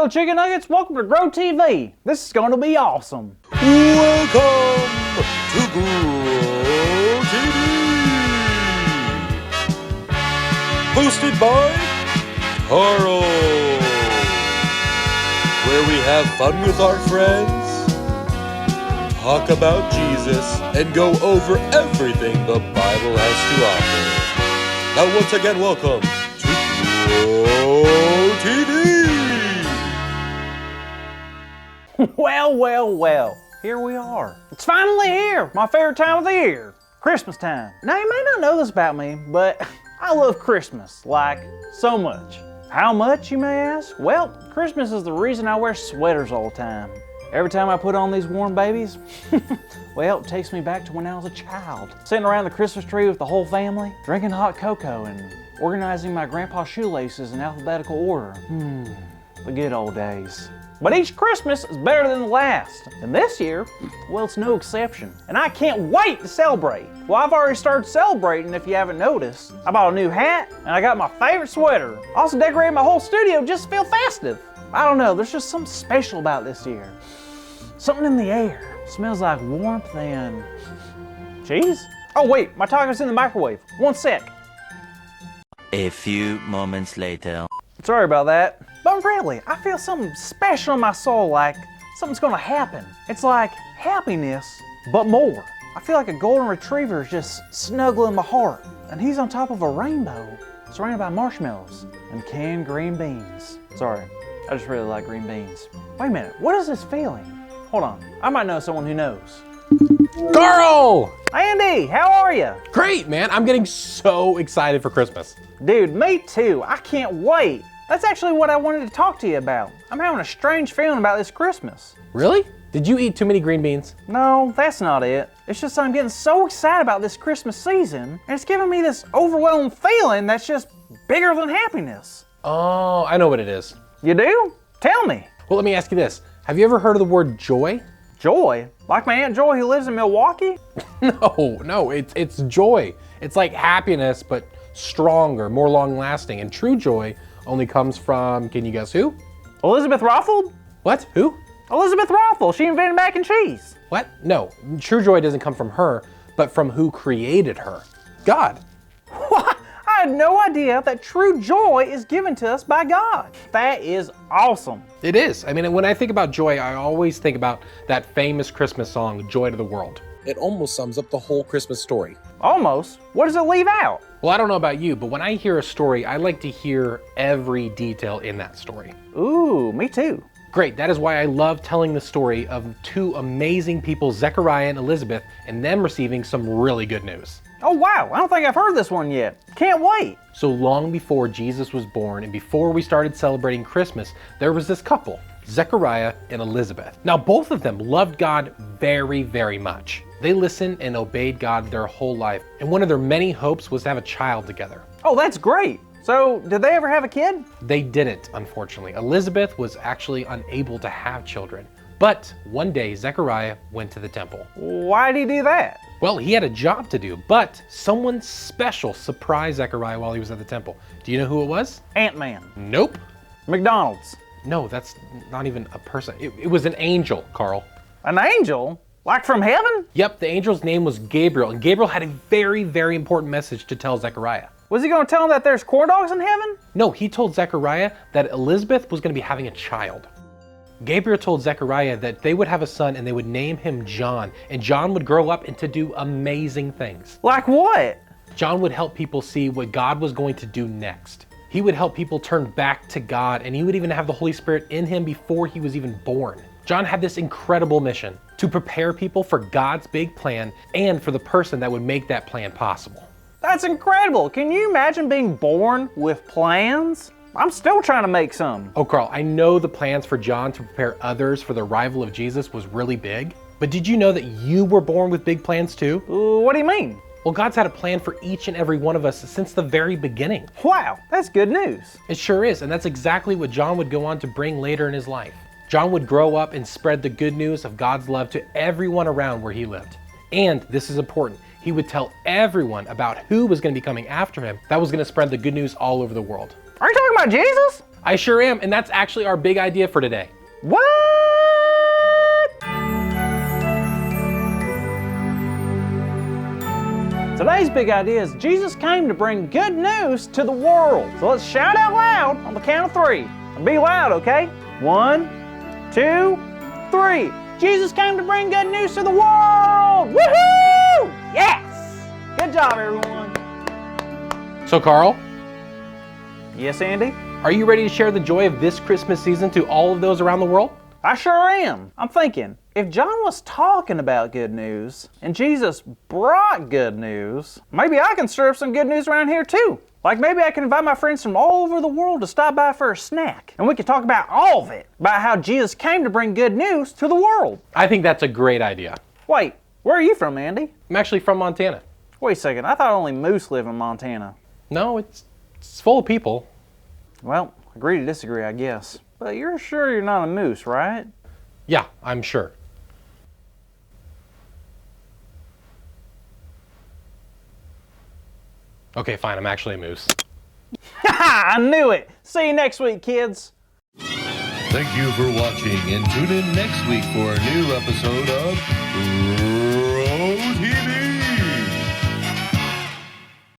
Hello, Chicken Nuggets. Welcome to Grow TV. This is going to be awesome. Welcome to Grow TV. Hosted by Karl, where we have fun with our friends, talk about Jesus, and go over everything the Bible has to offer. Now, once again, welcome to Grow TV. Well, here we are. It's finally here, my favorite time of the year, Christmas time. Now, you may not know this about me, but I love Christmas, like, so much. How much, you may ask? Well, Christmas is the reason I wear sweaters all the time. Every time I put on these warm babies, well, it takes me back to when I was a child. Sitting around the Christmas tree with the whole family, drinking hot cocoa and organizing my grandpa's shoelaces in alphabetical order. The good old days. But each Christmas is better than the last. And this year, well, it's no exception. And I can't wait to celebrate. Well, I've already started celebrating if you haven't noticed. I bought a new hat and I got my favorite sweater. I also decorated my whole studio just to feel festive. I don't know, there's just something special about this year. Something in the air. Smells like warmth and cheese. Oh wait, my taco's in the microwave. One sec. A few moments later. Sorry about that. But really, I feel something special in my soul, like something's gonna happen. It's like happiness, but more. I feel like a golden retriever is just snuggling my heart, and he's on top of a rainbow, surrounded by marshmallows and canned green beans. Sorry, I just really like green beans. Wait a minute, what is this feeling? Hold on, I might know someone who knows. Karl! Andy, how are you? Great, man. I'm getting so excited for Christmas. Dude, me too. I can't wait. That's actually what I wanted to talk to you about. I'm having a strange feeling about this Christmas. Really? Did you eat too many green beans? No, that's not it. It's just I'm getting so excited about this Christmas season, and it's giving me this overwhelming feeling that's just bigger than happiness. Oh, I know what it is. You do? Tell me. Well, let me ask you this. Have you ever heard of the word joy? Joy? Like my Aunt Joy who lives in Milwaukee? No, it's joy. It's like happiness, but stronger, more long-lasting. And true joy only comes from, can you guess who? Elizabeth Rothfeld? What? Who? Elizabeth Rothfeld. She invented mac and cheese. What? No, true joy doesn't come from her, but from who created her. God. What? I had no idea that true joy is given to us by God. That is awesome. It is. I mean, when I think about joy, I always think about that famous Christmas song, Joy to the World. It almost sums up the whole Christmas story. Almost. What does it leave out? Well, I don't know about you, but when I hear a story, I like to hear every detail in that story. Ooh, me too. Great, that is why I love telling the story of two amazing people, Zechariah and Elizabeth, and them receiving some really good news. Oh wow, I don't think I've heard this one yet. Can't wait. So long before Jesus was born and before we started celebrating Christmas, there was this couple, Zechariah and Elizabeth. Now both of them loved God very, very much. They listened and obeyed God their whole life, and one of their many hopes was to have a child together. Oh, that's great. So, did they ever have a kid? They didn't, unfortunately. Elizabeth was actually unable to have children. But one day, Zechariah went to the temple. Why did he do that? Well, he had a job to do, but someone special surprised Zechariah while he was at the temple. Do you know who it was? Ant-Man. Nope. McDonald's. No, that's not even a person. It was an angel, Karl. An angel? Like from heaven? Yep, the angel's name was Gabriel, and Gabriel had a very, very important message to tell Zechariah. Was he going to tell him that there's corn dogs in heaven? No, he told Zechariah that Elizabeth was going to be having a child. Gabriel told Zechariah that they would have a son and they would name him John, and John would grow up and to do amazing things. Like what? John would help people see what God was going to do next. He would help people turn back to God, and he would even have the Holy Spirit in him before he was even born. John had this incredible mission to prepare people for God's big plan and for the person that would make that plan possible. That's incredible. Can you imagine being born with plans? I'm still trying to make some. Oh, Karl, I know the plans for John to prepare others for the arrival of Jesus was really big, but did you know that you were born with big plans too? What do you mean? Well, God's had a plan for each and every one of us since the very beginning. Wow, that's good news. It sure is, and that's exactly what John would go on to bring later in his life. John would grow up and spread the good news of God's love to everyone around where he lived. And this is important. He would tell everyone about who was going to be coming after him that was going to spread the good news all over the world. Are you talking about Jesus? I sure am, and that's actually our big idea for today. What? Today's big idea is Jesus came to bring good news to the world. So let's shout out loud on the count of 3. And be loud, okay? 1, 2, 3. Jesus came to bring good news to the world! Woohoo! Yes! Good job, everyone. So Karl, Yes, Andy? are you ready to share the joy of this Christmas season to all of those around the world? I sure am. I'm thinking, if John was talking about good news and Jesus brought good news, maybe I can stir up some good news around here too. Like maybe I can invite my friends from all over the world to stop by for a snack. And we can talk about all of it, about how Jesus came to bring good news to the world. I think that's a great idea. Wait, where are you from, Andy? I'm actually from Montana. Wait a second, I thought only moose live in Montana. No, it's full of people. Well, agree to disagree, I guess. But you're sure you're not a moose, right? Yeah, I'm sure. Okay, fine, I'm actually a moose. Ha! I knew it! See you next week, kids! Thank you for watching, and tune in next week for a new episode of Pro TV.